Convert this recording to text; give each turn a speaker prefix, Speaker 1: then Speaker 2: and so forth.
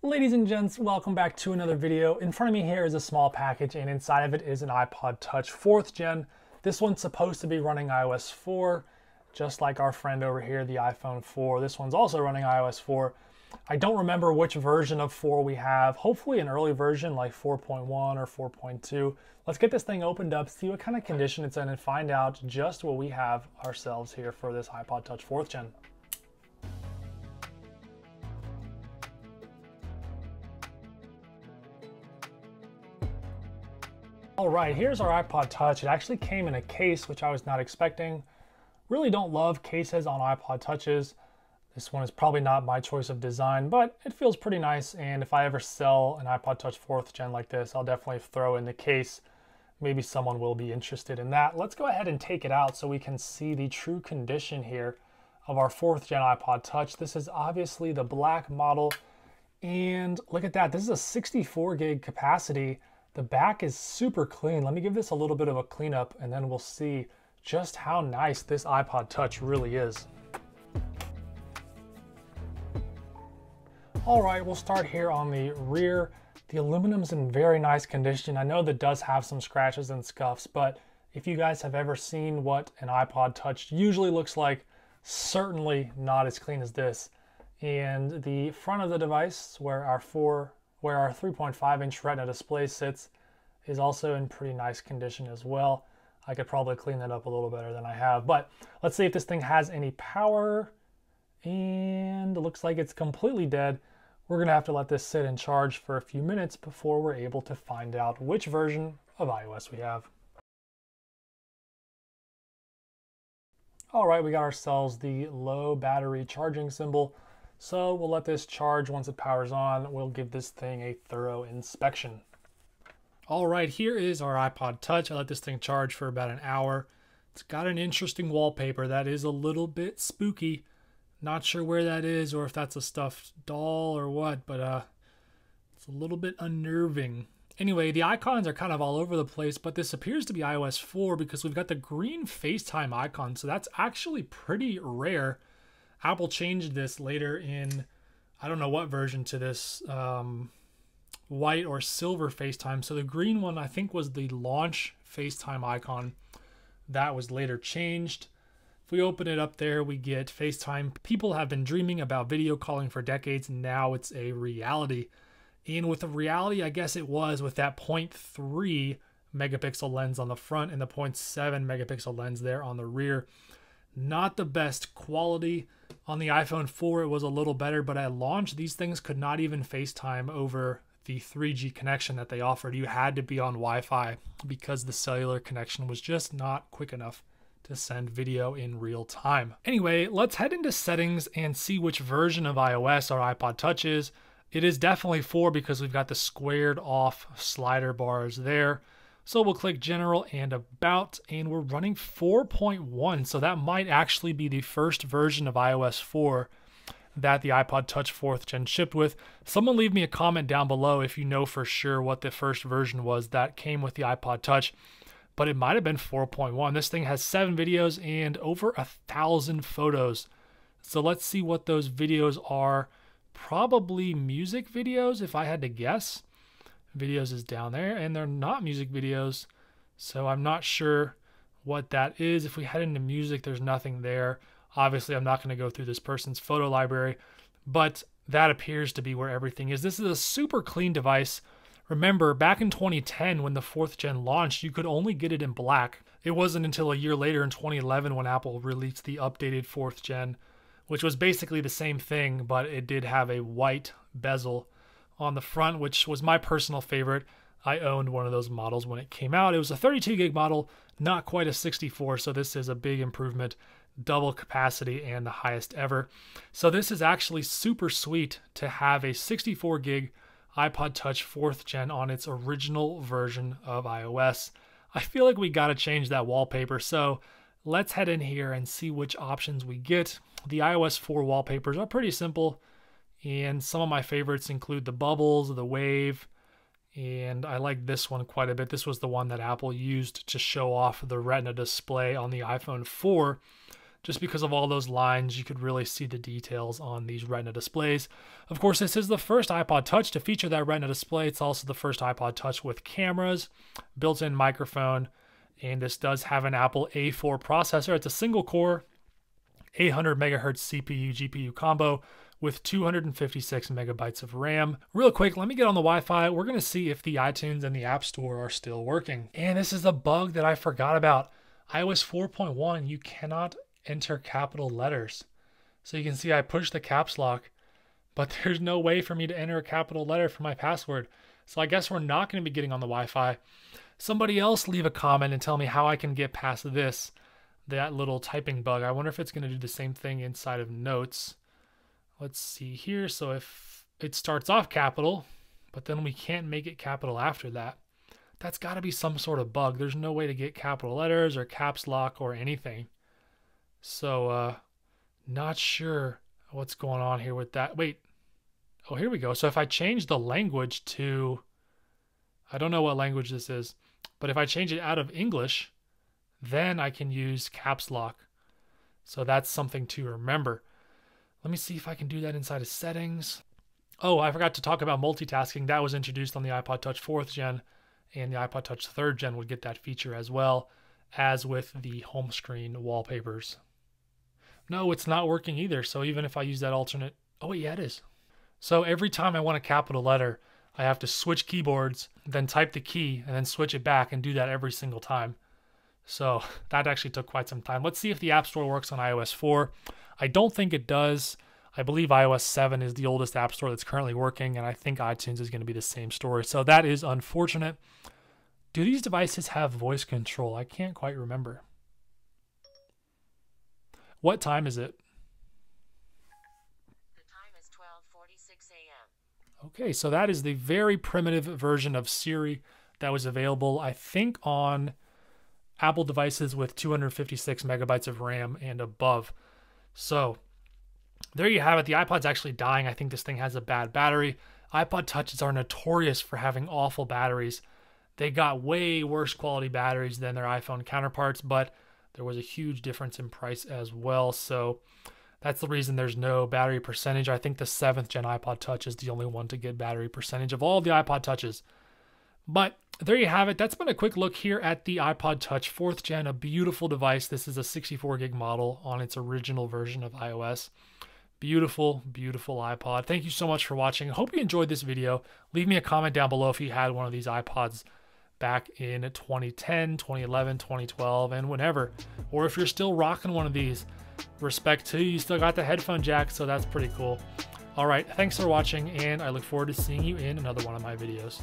Speaker 1: Ladies and gents, welcome back to another video. In front of me here is a small package, and inside of it is an iPod Touch 4th gen. This one's supposed to be running iOS 4, just like our friend over here, the iPhone 4. This one's also running iOS 4. I don't remember which version of 4 we have. Hopefully an early version like 4.1 or 4.2. Let's get this thing opened up, see what kind of condition it's in, and find out just what we have ourselves here for this iPod Touch 4th gen. All right, here's our iPod Touch. It actually came in a case, which I was not expecting. Really don't love cases on iPod Touches. This one is probably not my choice of design, but it feels pretty nice. And if I ever sell an iPod Touch 4th gen like this, I'll definitely throw in the case. Maybe someone will be interested in that. Let's go ahead and take it out so we can see the true condition here of our 4th gen iPod Touch. This is obviously the black model. And look at that, this is a 64 gig capacity. The back is super clean. Let me give this a little bit of a cleanup and then we'll see just how nice this iPod Touch really is. All right, we'll start here on the rear. The aluminum's in very nice condition. I know that does have some scratches and scuffs, but if you guys have ever seen what an iPod Touch usually looks like, certainly not as clean as this. And the front of the device, where our 3.5-inch Retina display sits, is also in pretty nice condition as well. I could probably clean that up a little better than I have, but let's see if this thing has any power. And it looks like it's completely dead. We're gonna have to let this sit and charge for a few minutes before we're able to find out which version of iOS we have. All right, we got ourselves the low battery charging symbol. So we'll let this charge. Once it powers on, we'll give this thing a thorough inspection. All right, here is our iPod Touch. I let this thing charge for about an hour. It's got an interesting wallpaper that is a little bit spooky. Not sure where that is or if that's a stuffed doll or what, but it's a little bit unnerving. Anyway, the icons are kind of all over the place, but this appears to be iOS 4 because we've got the green FaceTime icon, so that's actually pretty rare. Apple changed this later in, I don't know what version to this, white or silver FaceTime. So the green one, I think, was the launch FaceTime icon. That was later changed. If we open it up there, we get FaceTime. People have been dreaming about video calling for decades, and now it's a reality. And with the reality, I guess it was with that 0.3 megapixel lens on the front and the 0.7 megapixel lens there on the rear. Not the best quality. On the iPhone 4, it was a little better, but at launch, these things could not even FaceTime over the 3G connection that they offered. You had to be on Wi-Fi because the cellular connection was just not quick enough to send video in real time. Anyway, let's head into settings and see which version of iOS our iPod Touch is. It is definitely 4 because we've got the squared off slider bars there. So we'll click General and About, and we're running 4.1. So that might actually be the first version of iOS 4 that the iPod Touch 4th gen shipped with. Someone leave me a comment down below if you know for sure what the first version was that came with the iPod Touch. But it might have been 4.1. This thing has 7 videos and over 1,000 photos. So let's see what those videos are. Probably music videos, if I had to guess. Videos is down there, and they're not music videos, so I'm not sure what that is. If we head into music, there's nothing there. Obviously, I'm not going to go through this person's photo library, but that appears to be where everything is. This is a super clean device. Remember, back in 2010, when the 4th gen launched, you could only get it in black. It wasn't until a year later in 2011 when Apple released the updated 4th gen, which was basically the same thing, but it did have a white bezel on the front, which was my personal favorite. I owned one of those models when it came out. It was a 32 gig model, not quite a 64, so this is a big improvement. Double capacity and the highest ever. So this is actually super sweet to have a 64 gig iPod Touch 4th gen on its original version of iOS. I feel like we gotta change that wallpaper, so let's head in here and see which options we get. The iOS 4 wallpapers are pretty simple, and some of my favorites include the bubbles, the wave, and I like this one quite a bit. This was the one that Apple used to show off the Retina display on the iPhone 4. just because of all those lines, you could really see the details on these Retina displays. Of course, this is the first iPod Touch to feature that Retina display. It's also the first iPod Touch with cameras, built-in microphone, and this does have an Apple A4 processor. It's a single core, 800 megahertz CPU GPU combo with 256 megabytes of RAM. Real quick, let me get on the Wi-Fi. We're gonna see if the iTunes and the App Store are still working. And this is a bug that I forgot about. iOS 4.1, you cannot enter capital letters. So you can see I pushed the caps lock, but there's no way for me to enter a capital letter for my password. So I guess we're not going to be getting on the Wi-Fi. Somebody else leave a comment and tell me how I can get past this, that little typing bug. I wonder if it's going to do the same thing inside of Notes. Let's see here. So if it starts off capital, but then we can't make it capital after that, that's got to be some sort of bug. There's no way to get capital letters or caps lock or anything. So not sure what's going on here with that. Wait. Oh, here we go. So if I change the language to, I don't know what language this is, but if I change it out of English, then I can use caps lock. So that's something to remember. Let me see if I can do that inside of settings. Oh, I forgot to talk about multitasking. That was introduced on the iPod Touch 4th gen, and the iPod Touch 3rd gen would get that feature as well, as with the home screen wallpapers. No, it's not working either. So even if I use that alternate, oh yeah, it is. So every time I want a capital letter, I have to switch keyboards, then type the key, and then switch it back and do that every single time. So that actually took quite some time. Let's see if the App Store works on iOS 4. I don't think it does. I believe iOS 7 is the oldest App Store that's currently working, and I think iTunes is going to be the same story. So that is unfortunate. Do these devices have voice control? I can't quite remember. What time is it?
Speaker 2: The time is 12:46 a.m.
Speaker 1: Okay, so that is the very primitive version of Siri that was available, I think, on Apple devices with 256 megabytes of RAM and above. So there you have it. The iPod's actually dying. I think this thing has a bad battery. iPod Touches are notorious for having awful batteries. They got way worse quality batteries than their iPhone counterparts, but there was a huge difference in price as well. So that's the reason there's no battery percentage. I think the 7th gen iPod Touch is the only one to get battery percentage of all the iPod Touches. But there you have it. That's been a quick look here at the iPod Touch 4th gen, a beautiful device. This is a 64 gig model on its original version of iOS. Beautiful, beautiful iPod. Thank you so much for watching. I hope you enjoyed this video. Leave me a comment down below if you had one of these iPods back in 2010, 2011, 2012, and whenever. Or if you're still rocking one of these, respect to you. You still got the headphone jack, so that's pretty cool. All right, thanks for watching, and I look forward to seeing you in another one of my videos.